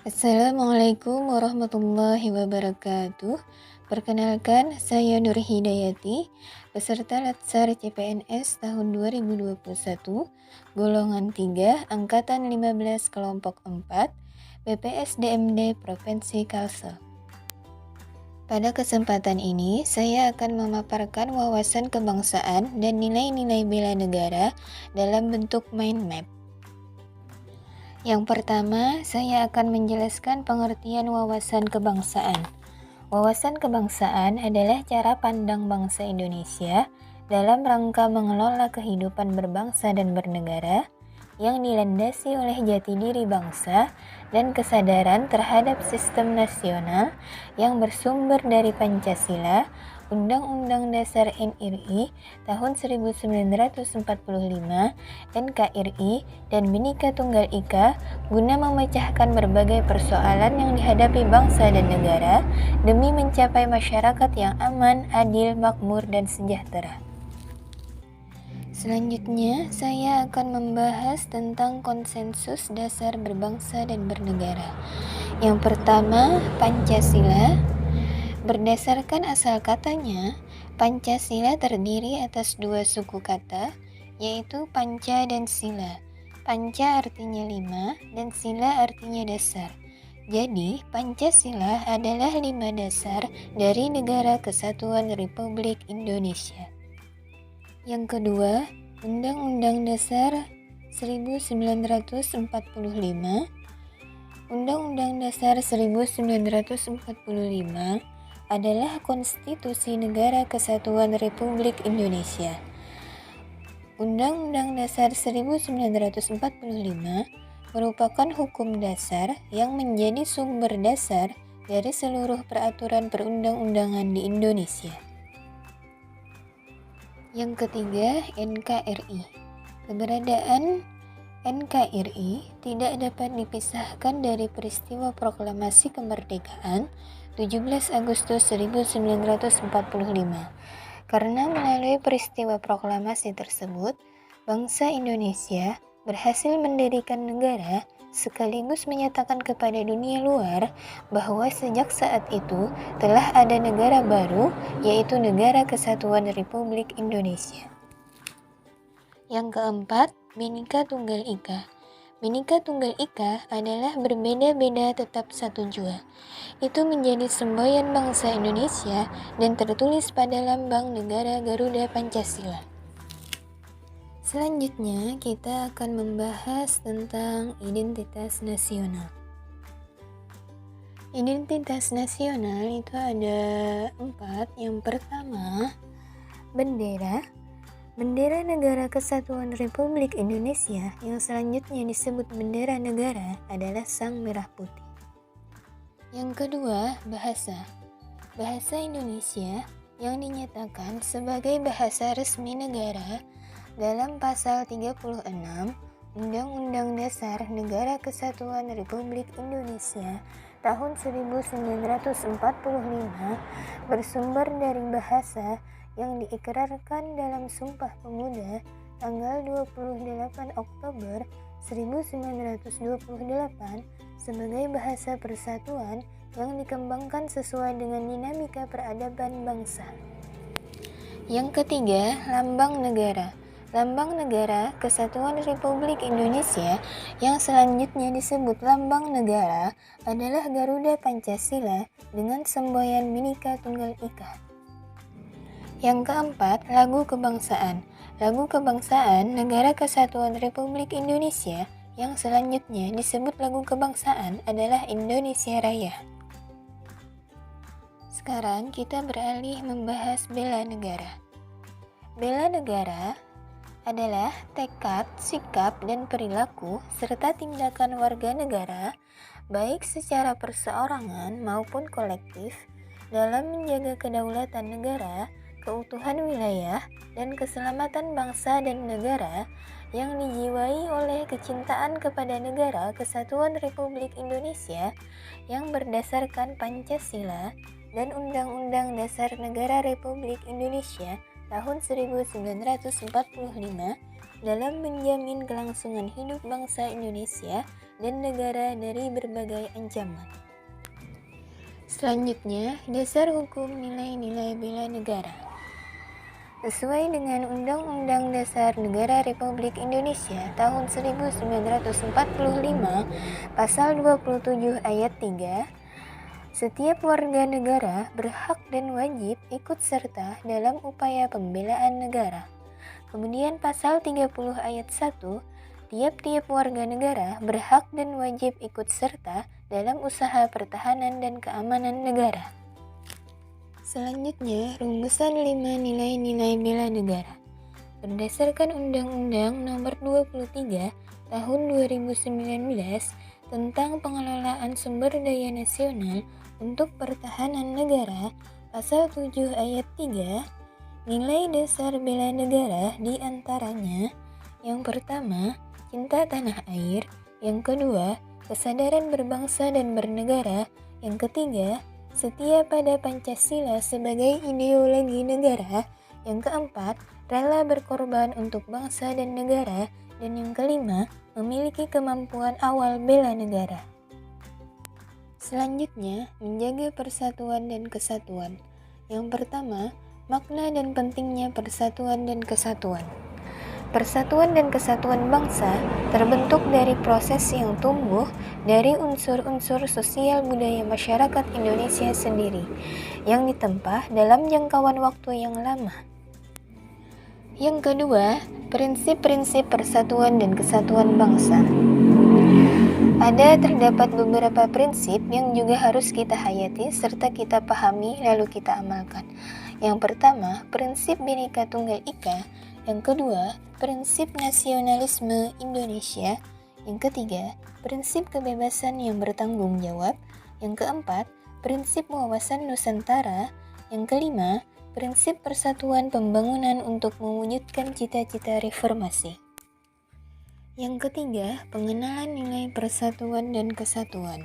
Assalamualaikum warahmatullahi wabarakatuh. Perkenalkan, saya Nur Hidayati, peserta Latsar CPNS tahun 2021, golongan 3, angkatan 15 kelompok 4, BPSDMD Provinsi Kalsel. Pada kesempatan ini, saya akan memaparkan wawasan kebangsaan dan nilai-nilai bela negara dalam bentuk mind map. Yang pertama, saya akan menjelaskan pengertian wawasan kebangsaan. Wawasan kebangsaan adalah cara pandang bangsa Indonesia dalam rangka mengelola kehidupan berbangsa dan bernegara yang dilandasi oleh jati diri bangsa dan kesadaran terhadap sistem nasional yang bersumber dari Pancasila, Undang-Undang Dasar NRI tahun 1945, NKRI, dan Bhinneka Tunggal Ika guna memecahkan berbagai persoalan yang dihadapi bangsa dan negara demi mencapai masyarakat yang aman, adil, makmur, dan sejahtera. Selanjutnya, saya akan membahas tentang konsensus dasar berbangsa dan bernegara. Yang pertama, Pancasila. Berdasarkan asal katanya, Pancasila terdiri atas dua suku kata, yaitu panca dan sila. Panca artinya 5 dan sila artinya dasar. Jadi, Pancasila adalah 5 dasar dari Negara Kesatuan Republik Indonesia. Yang kedua, Undang-Undang Dasar 1945. Undang-Undang Dasar 1945 adalah Konstitusi Negara Kesatuan Republik Indonesia. Undang-Undang Dasar 1945 merupakan hukum dasar yang menjadi sumber dasar dari seluruh peraturan perundang-undangan di Indonesia. Yang ketiga, NKRI. Keberadaan NKRI tidak dapat dipisahkan dari peristiwa proklamasi kemerdekaan 17 Agustus 1945. Karena melalui peristiwa proklamasi tersebut, bangsa Indonesia berhasil mendirikan negara sekaligus menyatakan kepada dunia luar bahwa sejak saat itu telah ada negara baru, yaitu Negara Kesatuan Republik Indonesia. Yang keempat, Bhinneka Tunggal Ika. Bhinneka Tunggal Ika adalah berbeda-beda tetap satu jua. Itu menjadi semboyan bangsa Indonesia dan tertulis pada lambang negara Garuda Pancasila. Selanjutnya, kita akan membahas tentang identitas nasional. Identitas nasional itu ada 4. Yang pertama, bendera. Bendera Negara Kesatuan Republik Indonesia yang selanjutnya disebut bendera negara adalah Sang Merah Putih. Yang kedua, bahasa. Bahasa Indonesia yang dinyatakan sebagai bahasa resmi negara dalam pasal 36 Undang-Undang Dasar Negara Kesatuan Republik Indonesia tahun 1945 bersumber dari bahasa yang diikrarkan dalam Sumpah Pemuda tanggal 28 Oktober 1928 sebagai bahasa persatuan yang dikembangkan sesuai dengan dinamika peradaban bangsa. Yang ketiga, lambang negara. Lambang negara Kesatuan Republik Indonesia yang selanjutnya disebut lambang negara adalah Garuda Pancasila dengan semboyan Bhinneka Tunggal Ika. Yang keempat, lagu kebangsaan. Lagu kebangsaan Negara Kesatuan Republik Indonesia yang selanjutnya disebut lagu kebangsaan adalah Indonesia Raya. Sekarang kita beralih membahas bela negara. Bela negara adalah tekad, sikap, dan perilaku serta tindakan warga negara baik secara perseorangan maupun kolektif dalam menjaga kedaulatan negara, keutuhan wilayah, dan keselamatan bangsa dan negara yang dijiwai oleh kecintaan kepada Negara Kesatuan Republik Indonesia yang berdasarkan Pancasila dan Undang-Undang Dasar Negara Republik Indonesia tahun 1945 dalam menjamin kelangsungan hidup bangsa Indonesia dan negara dari berbagai ancaman. Selanjutnya, dasar hukum nilai-nilai bela negara. Sesuai dengan Undang-Undang Dasar Negara Republik Indonesia tahun 1945, Pasal 27 Ayat 3, setiap warga negara berhak dan wajib ikut serta dalam upaya pembelaan negara. Kemudian Pasal 30 Ayat 1, tiap-tiap warga negara berhak dan wajib ikut serta dalam usaha pertahanan dan keamanan negara. Selanjutnya, rumusan 5 nilai-nilai bela negara. Berdasarkan Undang-Undang Nomor 23 Tahun 2019 tentang pengelolaan sumber daya nasional untuk pertahanan negara, Pasal 7 Ayat 3, nilai dasar bela negara diantaranya: yang pertama, cinta tanah air; yang kedua, kesadaran berbangsa dan bernegara; yang ketiga, setia pada Pancasila sebagai ideologi negara; yang keempat, rela berkorban untuk bangsa dan negara; dan yang kelima, memiliki kemampuan awal bela negara. Selanjutnya, menjaga persatuan dan kesatuan. Yang pertama, makna dan pentingnya persatuan dan kesatuan. Persatuan dan kesatuan bangsa terbentuk dari proses yang tumbuh dari unsur-unsur sosial budaya masyarakat Indonesia sendiri, yang ditempa dalam jangkauan waktu yang lama. Yang kedua, prinsip-prinsip persatuan dan kesatuan bangsa. Terdapat beberapa prinsip yang juga harus kita hayati serta kita pahami lalu kita amalkan. Yang pertama, prinsip Bhinneka Tunggal Ika. Yang kedua, prinsip nasionalisme Indonesia. Yang ketiga, prinsip kebebasan yang bertanggung jawab. Yang keempat, prinsip wawasan Nusantara. Yang kelima, prinsip persatuan pembangunan untuk mewujudkan cita-cita reformasi. Yang ketiga, pengenalan nilai persatuan dan kesatuan.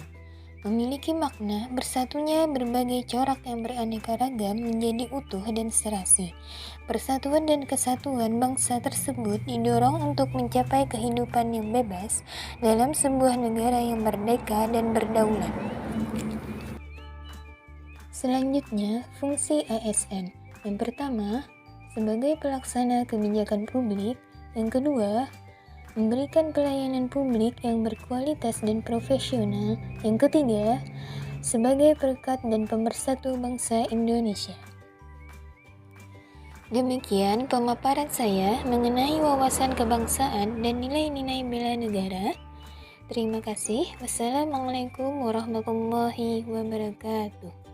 Memiliki makna bersatunya berbagai corak yang beraneka ragam menjadi utuh dan serasi. Persatuan dan kesatuan bangsa tersebut didorong untuk mencapai kehidupan yang bebas dalam sebuah negara yang merdeka dan berdaulat. Selanjutnya, fungsi ASN. Yang pertama, sebagai pelaksana kebijakan publik. Yang kedua, memberikan pelayanan publik yang berkualitas dan profesional. Yang ketiga, sebagai perekat dan pemersatu bangsa Indonesia. Demikian pemaparan saya mengenai wawasan kebangsaan dan nilai-nilai bela negara. Terima kasih. Wassalamualaikum warahmatullahi wabarakatuh.